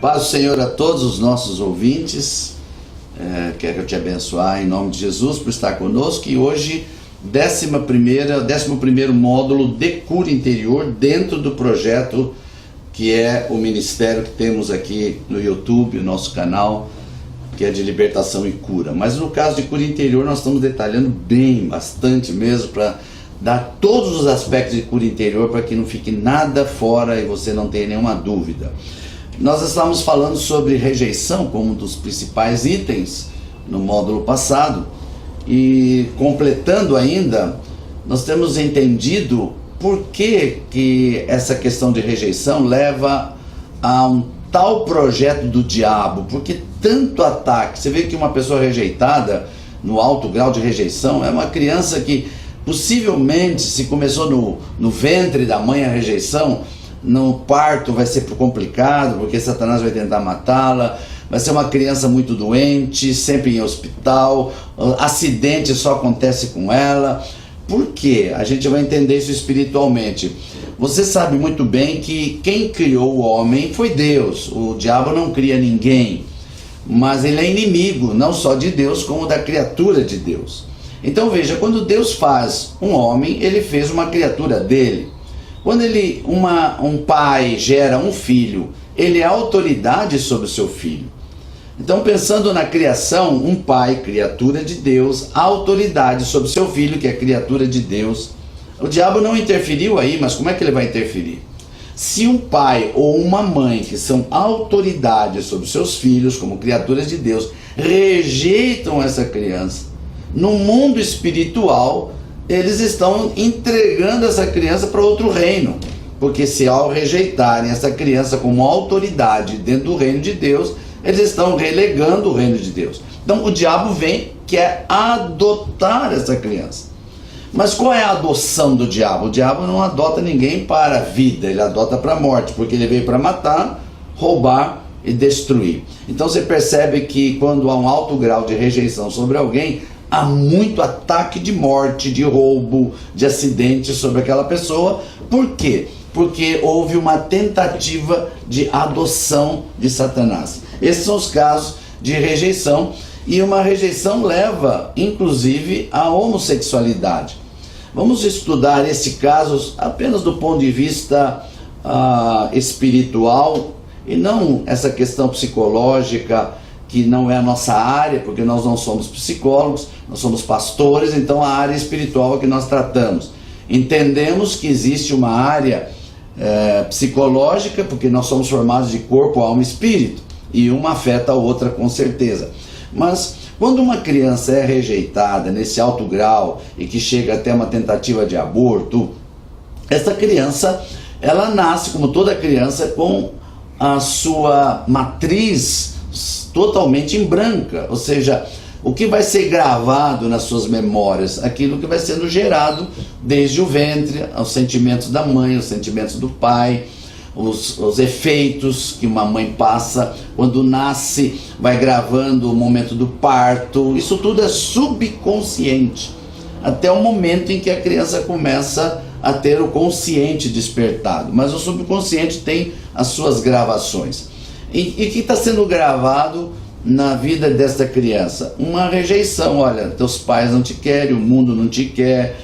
Paz do Senhor a todos os nossos ouvintes. Quero te abençoar em nome de Jesus por estar conosco. E hoje, 11º módulo de cura interior dentro do projeto que é o ministério que temos aqui no YouTube, o nosso canal, que é de libertação e cura. Mas no caso de cura interior nós estamos detalhando bastante mesmo, para dar todos os aspectos de cura interior, para que não fique nada fora e você não tenha nenhuma dúvida. Nós estávamos falando sobre rejeição como um dos principais itens no módulo passado, e completando ainda, nós temos entendido por que essa questão de rejeição leva a um tal projeto do diabo, porque tanto ataque. Você vê que uma pessoa rejeitada, no alto grau de rejeição, é uma criança que possivelmente, se começou no ventre da mãe a rejeição, no parto vai ser complicado, porque Satanás vai tentar matá-la, vai ser uma criança muito doente, sempre em hospital, acidente só acontece com ela. Por quê? A gente vai entender isso espiritualmente. Você sabe muito bem que quem criou o homem foi Deus. O diabo não cria ninguém, mas ele é inimigo, não só de Deus, como da criatura de Deus. Então veja, quando Deus faz um homem, ele fez uma criatura dele. Quando um pai gera um filho, ele é autoridade sobre o seu filho. Então, pensando na criação, um pai, criatura de Deus, autoridade sobre o seu filho, que é criatura de Deus. O diabo não interferiu aí, mas como é que ele vai interferir? Se um pai ou uma mãe, que são autoridades sobre os seus filhos, como criaturas de Deus, rejeitam essa criança, no mundo espiritual, eles estão entregando essa criança para outro reino, porque se ao rejeitarem essa criança como autoridade dentro do reino de Deus, eles estão relegando o reino de Deus. Então o diabo quer adotar essa criança. Mas qual é a adoção do diabo? O diabo não adota ninguém para a vida, ele adota para a morte, porque ele veio para matar, roubar e destruir. Então você percebe que quando há um alto grau de rejeição sobre alguém, há muito ataque de morte, de roubo, de acidente sobre aquela pessoa. Por quê? Porque houve uma tentativa de adoção de Satanás. Esses são os casos de rejeição, e uma rejeição leva, inclusive, à homossexualidade. Vamos estudar esse caso apenas do ponto de vista espiritual, e não essa questão psicológica, que não é a nossa área, porque nós não somos psicólogos, nós somos pastores, então a área espiritual é que nós tratamos. Entendemos que existe uma área psicológica, porque nós somos formados de corpo, alma e espírito, e uma afeta a outra com certeza. Mas quando uma criança é rejeitada nesse alto grau e que chega até uma tentativa de aborto, essa criança, ela nasce como toda criança com a sua matriz totalmente em branca, ou seja, o que vai ser gravado nas suas memórias, aquilo que vai sendo gerado desde o ventre, os sentimentos da mãe, os sentimentos do pai, os efeitos que uma mãe passa quando nasce, vai gravando o momento do parto. Isso tudo é subconsciente, até o momento em que a criança começa a ter o consciente despertado, mas o subconsciente tem as suas gravações. E que está sendo gravado na vida desta criança? Uma rejeição. Olha, teus pais não te querem, o mundo não te quer,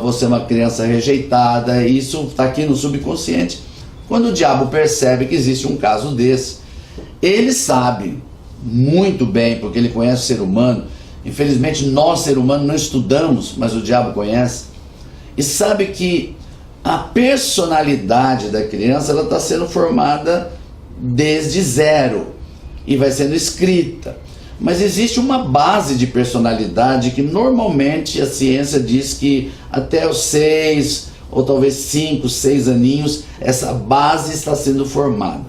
você é uma criança rejeitada. Isso está aqui no subconsciente. Quando o diabo percebe que existe um caso desse, ele sabe muito bem, porque ele conhece o ser humano. Infelizmente nós, ser humano, não estudamos, mas o diabo conhece, e sabe que a personalidade da criança está sendo formada desde zero e vai sendo escrita. Mas existe uma base de personalidade que normalmente a ciência diz que até os 6 ou talvez 5, 6 aninhos essa base está sendo formada.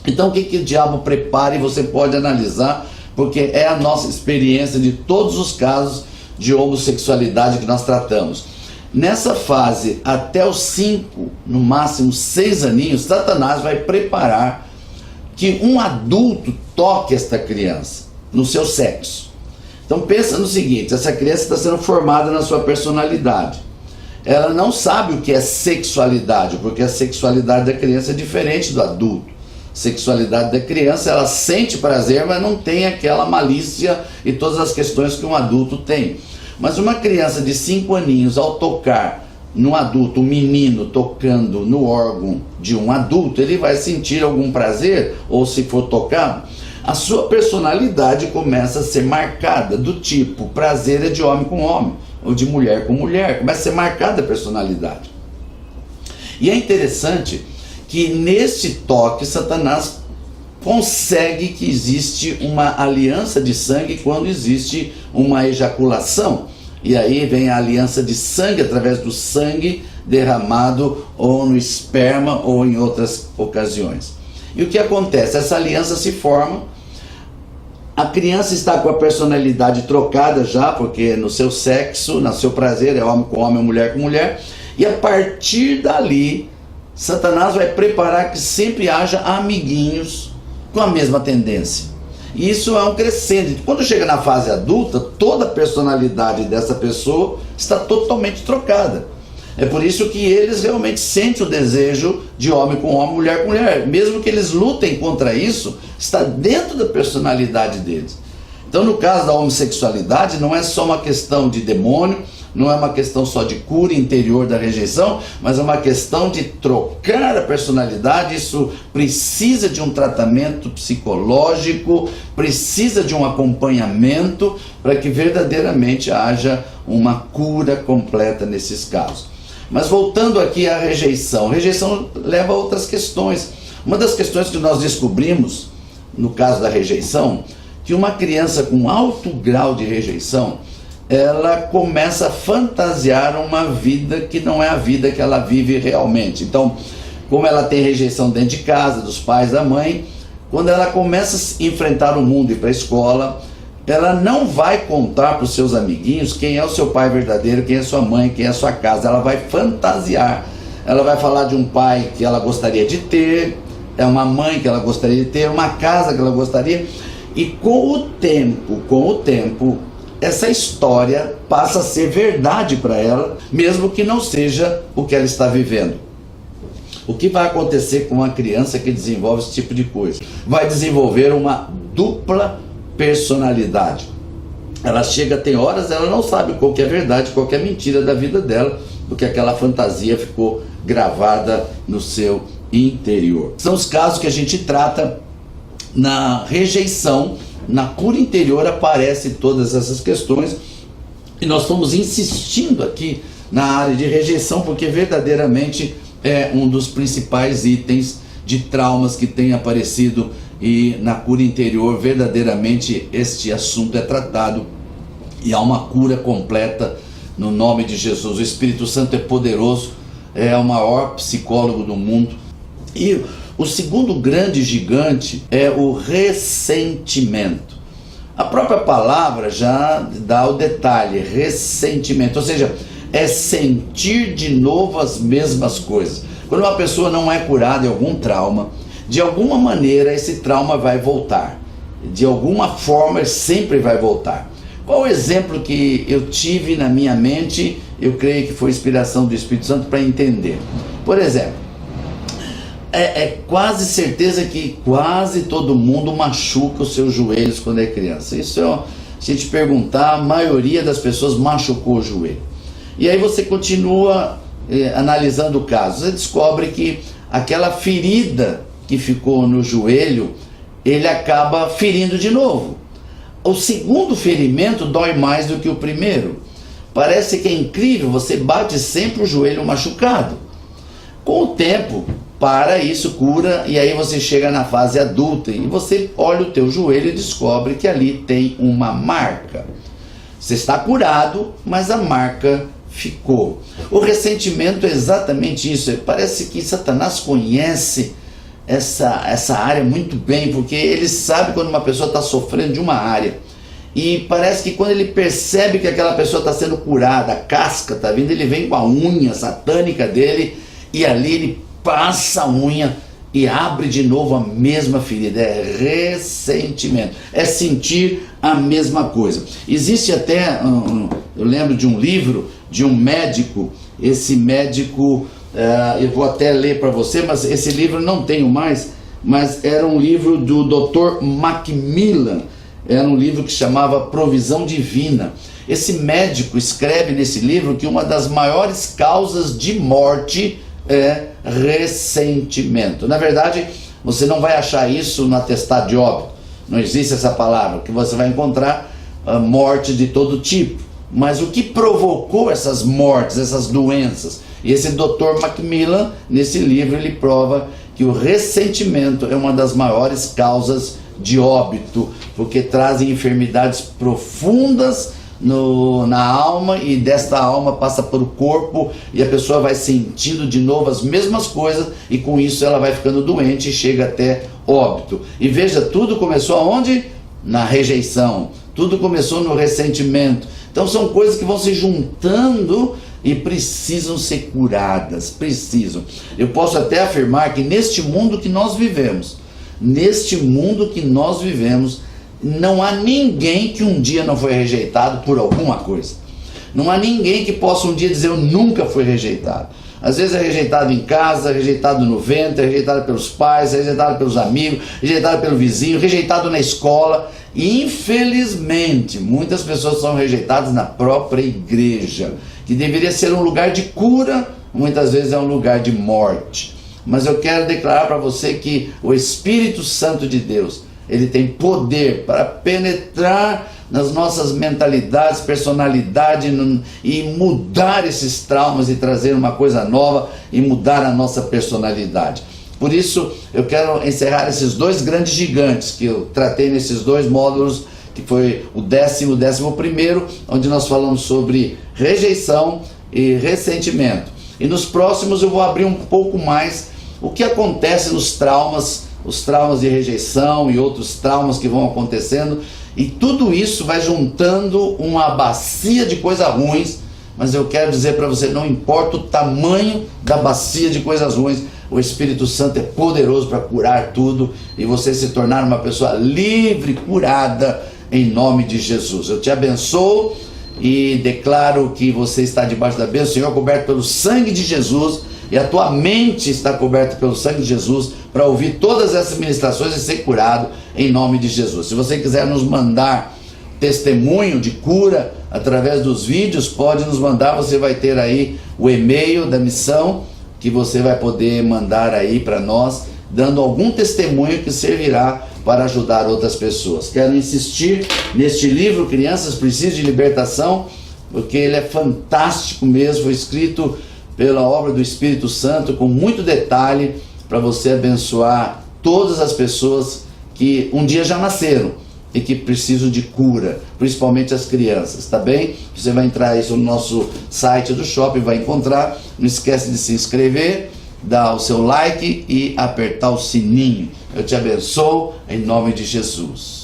Então o que o diabo prepara, e você pode analisar, porque é a nossa experiência de todos os casos de homossexualidade que nós tratamos. Nessa fase, até os 5, no máximo 6 aninhos, Satanás vai preparar que um adulto toque esta criança no seu sexo. Então pensa no seguinte: essa criança está sendo formada na sua personalidade. ela não sabe o que é sexualidade, porque a sexualidade da criança é diferente do adulto. A sexualidade da criança, ela sente prazer, mas não tem aquela malícia e todas as questões que um adulto tem. Mas uma criança de 5 aninhos, ao tocar num adulto, um menino tocando no órgão de um adulto, ele vai sentir algum prazer, ou se for tocado, a sua personalidade começa a ser marcada, do tipo, prazer é de homem com homem, ou de mulher com mulher, começa a ser marcada a personalidade. E é interessante que neste toque, Satanás consegue que existe uma aliança de sangue quando existe uma ejaculação. E aí vem a aliança de sangue através do sangue derramado ou no esperma ou em outras ocasiões. E o que acontece? Essa aliança se forma, a criança está com a personalidade trocada já, porque no seu sexo, no seu prazer, é homem com homem, mulher com mulher, e a partir dali, Satanás vai preparar que sempre haja amiguinhos com a mesma tendência. E isso é um crescente. Quando chega na fase adulta, toda a personalidade dessa pessoa está totalmente trocada. É por isso que eles realmente sentem o desejo de homem com homem, mulher com mulher. Mesmo que eles lutem contra isso, está dentro da personalidade deles. Então, no caso da homossexualidade, não é só uma questão de demônio, não é uma questão só de cura interior da rejeição, mas é uma questão de trocar a personalidade. Isso precisa de um tratamento psicológico, precisa de um acompanhamento para que verdadeiramente haja uma cura completa nesses casos. Mas voltando aqui à rejeição, rejeição leva a outras questões. Uma das questões que nós descobrimos, no caso da rejeição, que uma criança com alto grau de rejeição, ela começa a fantasiar uma vida que não é a vida que ela vive realmente. Então, como ela tem rejeição dentro de casa, dos pais, da mãe, quando ela começa a enfrentar o mundo e ir para a escola, ela não vai contar para os seus amiguinhos quem é o seu pai verdadeiro, quem é a sua mãe, quem é a sua casa. Ela vai fantasiar. Ela vai falar de um pai que ela gostaria de ter, é uma mãe que ela gostaria de ter, uma casa que ela gostaria. E com o tempo, essa história passa a ser verdade para ela, mesmo que não seja o que ela está vivendo. O que vai acontecer com uma criança que desenvolve esse tipo de coisa? Vai desenvolver uma dupla personalidade. Ela chega, tem horas, ela não sabe qual que é verdade, qual que é mentira da vida dela, porque aquela fantasia ficou gravada no seu interior. São os casos que a gente trata na rejeição. Na cura interior aparecem todas essas questões, e nós estamos insistindo aqui na área de rejeição, porque verdadeiramente é um dos principais itens de traumas que tem aparecido, e na cura interior verdadeiramente este assunto é tratado e há uma cura completa no nome de Jesus. O Espírito Santo é poderoso, é o maior psicólogo do mundo. E o segundo grande gigante é o ressentimento. A própria palavra já dá o detalhe, ressentimento, ou seja, é sentir de novo as mesmas coisas. Quando uma pessoa não é curada de algum trauma, de alguma maneira esse trauma vai voltar. De alguma forma ele sempre vai voltar. Qual o exemplo que eu tive na minha mente? Eu creio que foi inspiração do Espírito Santo para entender. Por exemplo, é quase certeza que quase todo mundo machuca os seus joelhos quando é criança. Isso se a gente perguntar, a maioria das pessoas machucou o joelho. E aí você continua analisando o caso, você descobre que aquela ferida que ficou no joelho, ele acaba ferindo de novo. O segundo ferimento dói mais do que o primeiro. Parece que é incrível, você bate sempre o joelho machucado. Com o tempo, para isso, cura, e aí você chega na fase adulta e você olha o teu joelho e descobre que ali tem uma marca. Você está curado, mas a marca ficou. O ressentimento é exatamente isso. Parece que Satanás conhece essa área muito bem, porque ele sabe quando uma pessoa está sofrendo de uma área. E parece que quando ele percebe que aquela pessoa está sendo curada, a casca está vindo, ele vem com a unha satânica dele e ali ele passa a unha e abre de novo a mesma ferida. É ressentimento, é sentir a mesma coisa. Existe até, eu lembro de um livro de um médico, esse médico, eu vou até ler para você, mas esse livro não tenho mais, mas era um livro do Dr. Macmillan, era um livro que chamava Provisão Divina. Esse médico escreve nesse livro que uma das maiores causas de morte é ressentimento. Na verdade, você não vai achar isso no atestado de óbito, não existe essa palavra, que você vai encontrar morte de todo tipo. Mas o que provocou essas mortes, essas doenças? E esse Dr. Macmillan, nesse livro, ele prova que o ressentimento é uma das maiores causas de óbito, porque trazem enfermidades profundas na alma, e desta alma passa para o corpo, e a pessoa vai sentindo de novo as mesmas coisas, e com isso ela vai ficando doente e chega até óbito. E veja, tudo começou aonde? Na rejeição, tudo começou no ressentimento. Então são coisas que vão se juntando e precisam ser curadas, precisam. Eu posso até afirmar que neste mundo que nós vivemos, não há ninguém que um dia não foi rejeitado por alguma coisa. Não há ninguém que possa um dia dizer eu nunca fui rejeitado. Às vezes é rejeitado em casa, rejeitado no ventre, rejeitado pelos pais, rejeitado pelos amigos, rejeitado pelo vizinho, rejeitado na escola. E infelizmente, muitas pessoas são rejeitadas na própria igreja, que deveria ser um lugar de cura, muitas vezes é um lugar de morte. Mas eu quero declarar para você que o Espírito Santo de Deus, ele tem poder para penetrar nas nossas mentalidades, personalidade, e mudar esses traumas e trazer uma coisa nova e mudar a nossa personalidade. Por isso eu quero encerrar esses dois grandes gigantes que eu tratei nesses dois módulos, que foi o 10º e o 11º, onde nós falamos sobre rejeição e ressentimento. E nos próximos eu vou abrir um pouco mais o que acontece nos traumas, os traumas de rejeição e outros traumas que vão acontecendo, e tudo isso vai juntando uma bacia de coisas ruins. Mas eu quero dizer para você, não importa o tamanho da bacia de coisas ruins, o Espírito Santo é poderoso para curar tudo e você se tornar uma pessoa livre, curada, em nome de Jesus. Eu te abençoo e declaro que você está debaixo da bênção, Senhor, coberto pelo sangue de Jesus, e a tua mente está coberta pelo sangue de Jesus para ouvir todas essas ministrações e ser curado em nome de Jesus. Se você quiser nos mandar testemunho de cura através dos vídeos, pode nos mandar. Você vai ter aí o e-mail da missão, que você vai poder mandar aí para nós, dando algum testemunho que servirá para ajudar outras pessoas. Quero insistir neste livro, Crianças Precisam de Libertação, porque ele é fantástico mesmo, foi escrito pela obra do Espírito Santo, com muito detalhe, para você abençoar todas as pessoas que um dia já nasceram e que precisam de cura, principalmente as crianças, tá bem? Você vai entrar isso no nosso site do shopping, vai encontrar. Não esquece de se inscrever, dar o seu like e apertar o sininho. Eu te abençoo em nome de Jesus.